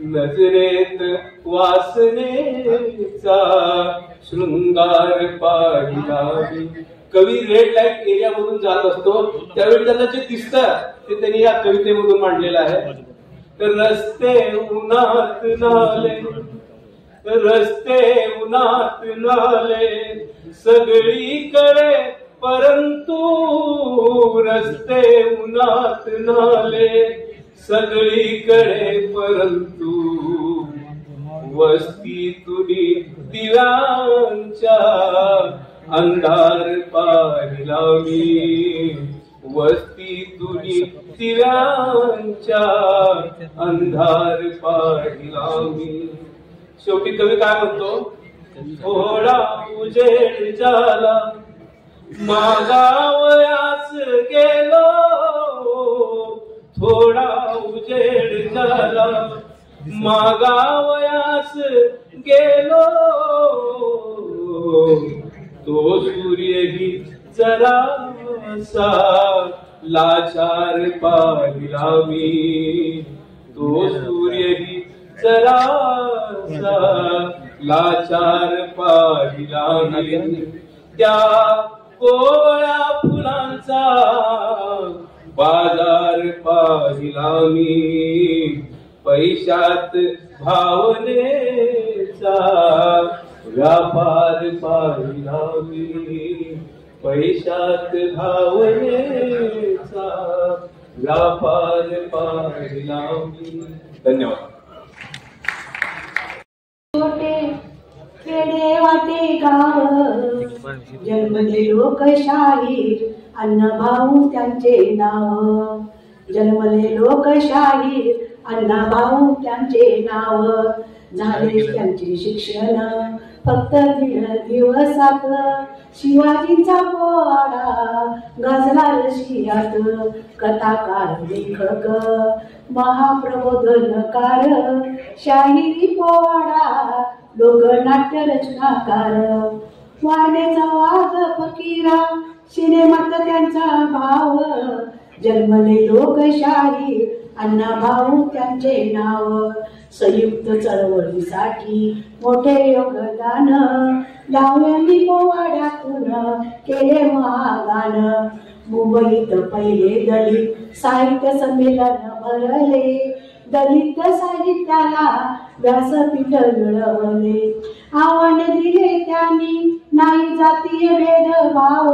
नजरेत वासनेचा शृंगार पाहिला मी. कवी रेड लाईट एरिया मधून जात असतो त्यावेळी त्यांना जे दिसतं ते त्यांनी या कवितेमधून मांडलेलं आहे. तर रस्ते उन्हात नाले, रस्ते उन्हात नाले सगळीकडे, परंतु रस्ते उन्हात नाले सगळीकडे, परंतु वस्तीतुनी दिव्यांच्या अंधार पाहिला मी, वस्तीतुनी दिव्यांच्या अंधार पाहिला मी. शेवटी कवी काय म्हणतो, थोडा उजेड झाला मागावयास गेलो, थोडा उजेड झाला मागावयास गेलो, तो सूर्यही जरासा लाचार पाहिला मी, तो सूर्यही जरासा लाचार पाहिला मी. त्या कोवळ्या फुलांचा बाजार पाहिला मी, पैशात भावनेचा व्यापार पाहिला मी, पैशात भावनेचा व्यापार पाहिला मी. धन्यवाद. छोटे खेडे वाटे गाव जन्मले लोकशाहीर, अण्णाभाऊ त्यांचे नाव, जन्मले लोकशाहीर, अण्णाभाऊ त्यांचे नाव. झाले त्यांचे शिक्षण फक्त दीड दिवसात, शिवाजींचा पोवाडा गाजला रशियात. कथाकार, लेखक, महाप्रबोधनकार, शाहिरी पोवाडा, लोकनाट्य रचनाकार. वारनेचा वाद फकीरा, सिनेमात त्यांचा भाव, जन्मले लोकशाही, अण्णाभाऊ त्यांचे नाव. संयुक्त चळवळीसाठी मोठे योगदान, लावणी पोवाड्यातून केले महागान. मुंबईत पहिले दलित साहित्य संमेलन भरले, दलित साहित्याला व्यासपीठ मिळवले. आव्हान दिले त्यांनी, नाही जातीय भेदभाव,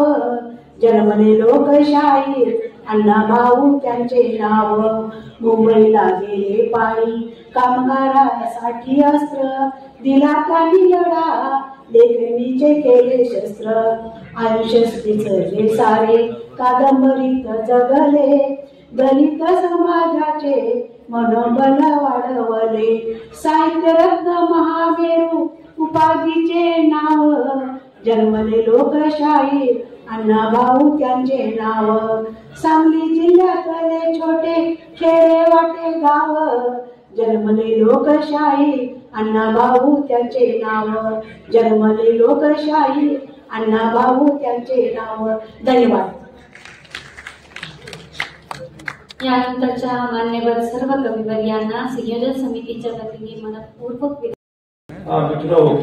जन्मले लोकशाहीर, अण्णाभाऊ त्यांचे नाव. मुंबईला गेले पायी, कामगारासाठी अस्त्र दिला त्यांनी लढा, लेखणीचे केले शस्त्र. आयुष्य विसरले सारे, कादंबरीत जगले, दलित समाजाचे मनोबल वाढवले. साहित्यरत्न महामेरू उपाधीचे नाव, जन्मले लोकशाहीर, अण्णाभाऊ त्यांचे नाव. सांगली जिल्ह्यातले छोटे खेडे वाटे गाव, जन्मले लोकशाहीर, अण्णाभाऊ त्यांचे नाव, जन्मले लोकशाहीर, अण्णाभाऊ त्यांचे नाव. धन्यवाद. यानंतरच्या मान्यवर सर्व कविवर्यांना संयोजन समितीच्या वतीने मनपूर्वक मित्रांनो,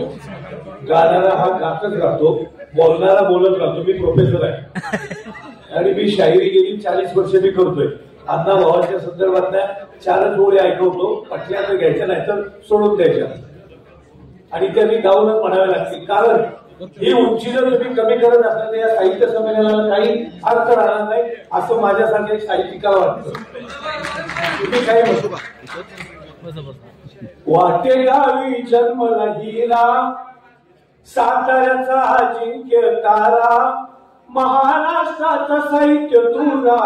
गाणारा हा गातच राहतो, बोलणारा बोलत राहतो. मी प्रोफेसर आहे आणि मी शायरी गेली 40 वर्ष मी करतोय. अण्णाभावांच्या संदर्भात 4च ओळी ऐकवतो, पटल्या तर घ्यायच्या, नाही तर सोडून द्यायच्या, आणि त्या मी गाऊनच म्हणाव्या लागतील. कारण ही उंची जर तुम्ही कमी करत असला तर या साहित्य संमेलनाला काही अर्थ राहणार नाही, असं माझ्यासारख्या साहित्यिकाला वाटतं. तुम्ही काय म्हणतो? वाटे गावी जन्मला हिरा, साताऱ्याचा अजिंक्य तारा, महाराष्ट्राचा साहित्य तुरा,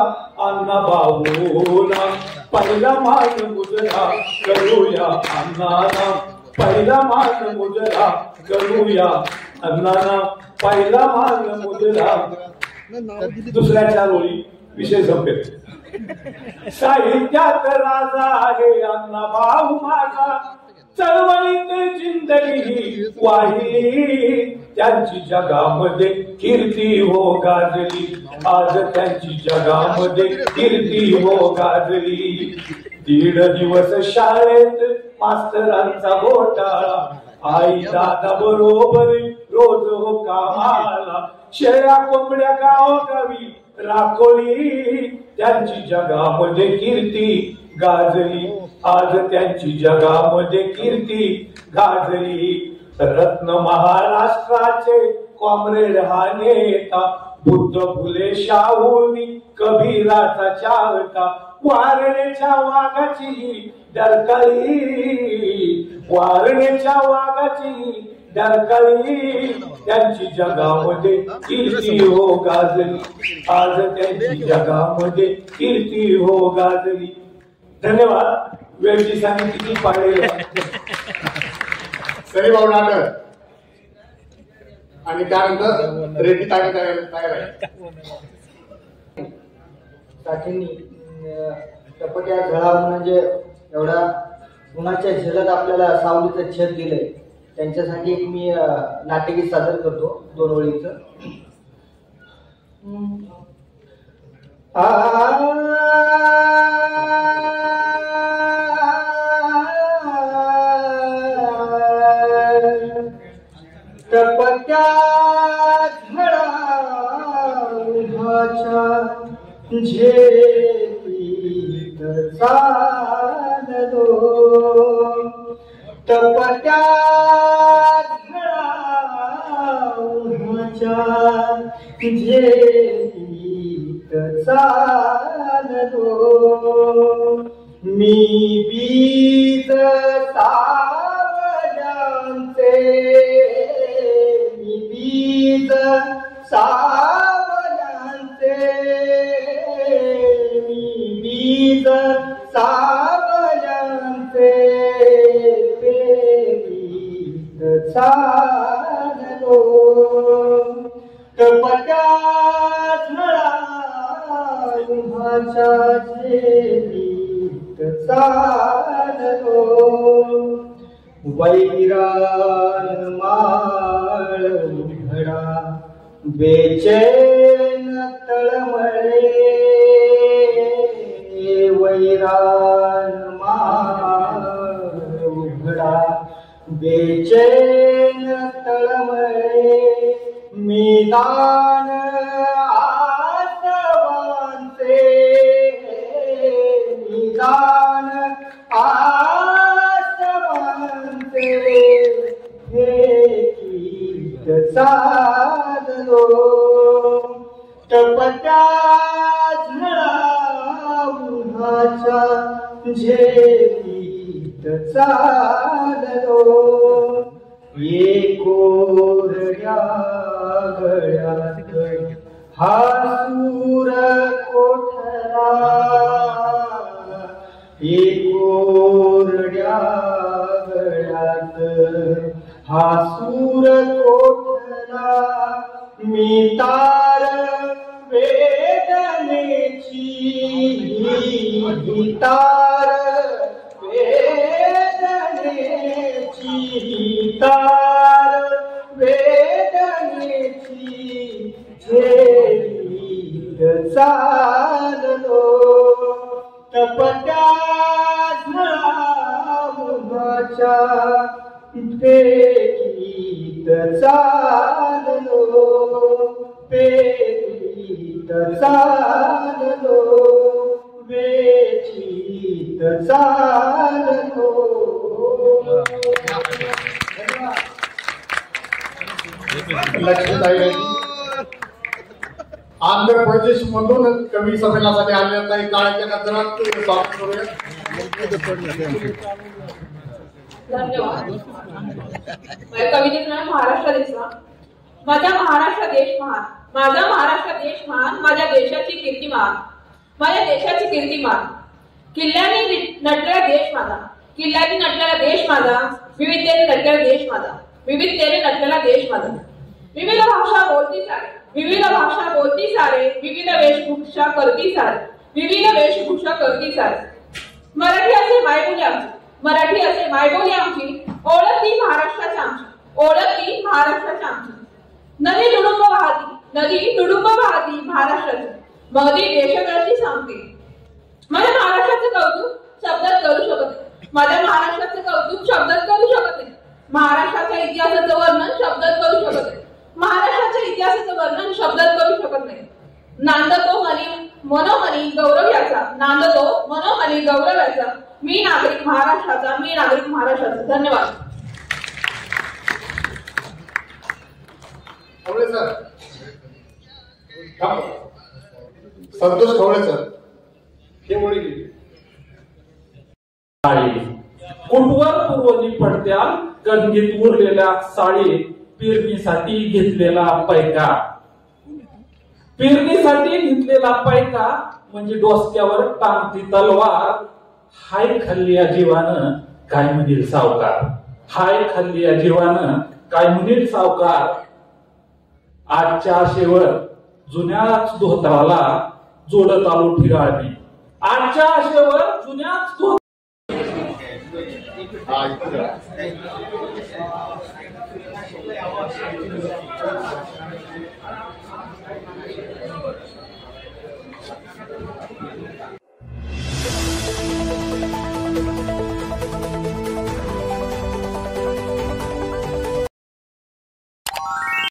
अण्णाभाऊला पहिला मान मुजरा करूया अण्णाना, पहिला मान मुजरा करूया अण्णाना, पहिला मान मुजरा. दुसऱ्या 4 ओळी विषय संपेल. साहित्यात राजा आहे अण्णाभाऊ माझा, चळवळीत जिंदगी वाहिली, त्यांची जगामध्ये कीर्ती हो गाजली, आज त्यांची जगामध्ये कीर्ती हो गाजली. 1.5 दिवस शाळेत मास्तरांचा घोटाळा, आई दादा बरोबर रोज हो कामाला, शेळ्या कोंबड्या गावोगावी राखोळी, त्यांची जगामध्ये कीर्ती गाजली, आज त्यांची जगामध्ये कीर्ती गाजली. रत्न महाराष्ट्राचे कॉम्रेड हा नेता, बुद्ध फुले शाहूनी कबीराचा चाहता, वारणेच्या वाघाची डरकाळी, वारणेच्या वाघाची डरकाळी, त्यांची जगामध्ये कीर्ती हो गाजली, आज त्यांची जगामध्ये कीर्ती हो गाजली. धन्यवाद. वेळची सांगितली पाहिजे सरी भाऊ नाटक आणि त्यानंतर रेड्डी तयार आहे. साठींनी टपट्या झळा म्हणजे एवढा उन्हाच्या झेलत आपल्याला सावलीचं छत दिलंय, त्यांच्यासाठी एक मी नाट्यगीत सादर करतो 2 ओळीचं. टपट्या झळा उन्हाच्या झेलीत चाललो, टपट्या झळा उन्हाच्या झेलीत चाललो, मी बीज सावल्यांचे, मी बीज सावल्यांचे, मी बीज सावल्यांचे पेरीत चाललो, टपट्या झळा उन्हाच्या झेलीत चाललो, वैरान माळ उघडा बेचैन तळमळे, वैरान माळ उघडा बेचैन तळमळे, मैदान आसवांचे, मैदान आसवांचे हे गीत चाललो, टपट्या झळा उन्हाच्या झेलीत चाललो, कोरड्या गळ्यात हा सूर कोठरा, कोरड्या गळ्यात हा सूर कोठरा, मी तार वेदनेची, ही तार वेदनेची, तार वेदनेची झेलीत चाललो, टपट्या झळा उन्हाच्या पेरीत चाललो, पेरीत चाललो, वेचीत चाललो. लक्ष्मीताई आंध्र प्रदेश मधून कवी संमेलनासाठी आलेल्या काही काळाच्या गजरात स्वागत करूया. धन्यवाद. माझ्या कवितेचं नाव महाराष्ट्र देशा. माझा महाराष्ट्र देश महान, माझा महाराष्ट्र देश महान, माझ्या देशाची कीर्तिमान, माझ्या देशाची कीर्तिमान. किल्ल्याने नटलेला देश माझा, किल्ल्याने नटलेला देश माझा, विविधतेने नटलेला देश माझा, विविधतेने नटलेला देश माझा. विविध भाषा बोलती चालेल, विविध भाषा बोलती सारे, विविध वेशभूषा करती सारे, विविध वेशभूषा करती सारे. मराठी असे मायबोली आमची, मराठी असे मायबोली आमची, ओळख ती महाराष्ट्राची आमची, ओळख ती महाराष्ट्राची आमची. नदी तुडुंब वाहती, नदी तुडुंब वाहती महाराष्ट्राची, मोदी देशगळती सांगते. माझ्या महाराष्ट्राचं कौतुक शब्दात करू शकत नाही, माझ्या महाराष्ट्राचं कौतुक शब्दात करू शकत नाही, महाराष्ट्राच्या इतिहासाचं वर्णन शब्दात करू शकत नाही, महाराष्ट्राच्या इतिहासाचं वर्णन शब्दात करू शकत नाही. नांदतो मनोमनी गौरव याचा, नांदतो मनोमनी गौरव याचा, मी नागरिक महाराष्ट्राचा, मी नागरिक महाराष्ट्राचा. धन्यवाद. संतोष खवळे सर हे मुळे कुठवर पूर्वजी पडत्याल गणगीत उरलेल्या साडी, पेरणीसाठी घेतलेला पैका. पेरणीसाठी घेतलेला पैका म्हणजे डोसक्यावर टांगती तलवार. हाय खाल्ल्या जीवानं काय म्हणील सावकार, हाय खाल्ल्या जीवानं काय म्हणील सावकार. आजच्या आशेवर जुन्याच धोत्राला जोडत आलो ठिगाळणी, आजच्या आशेवर जुन्याच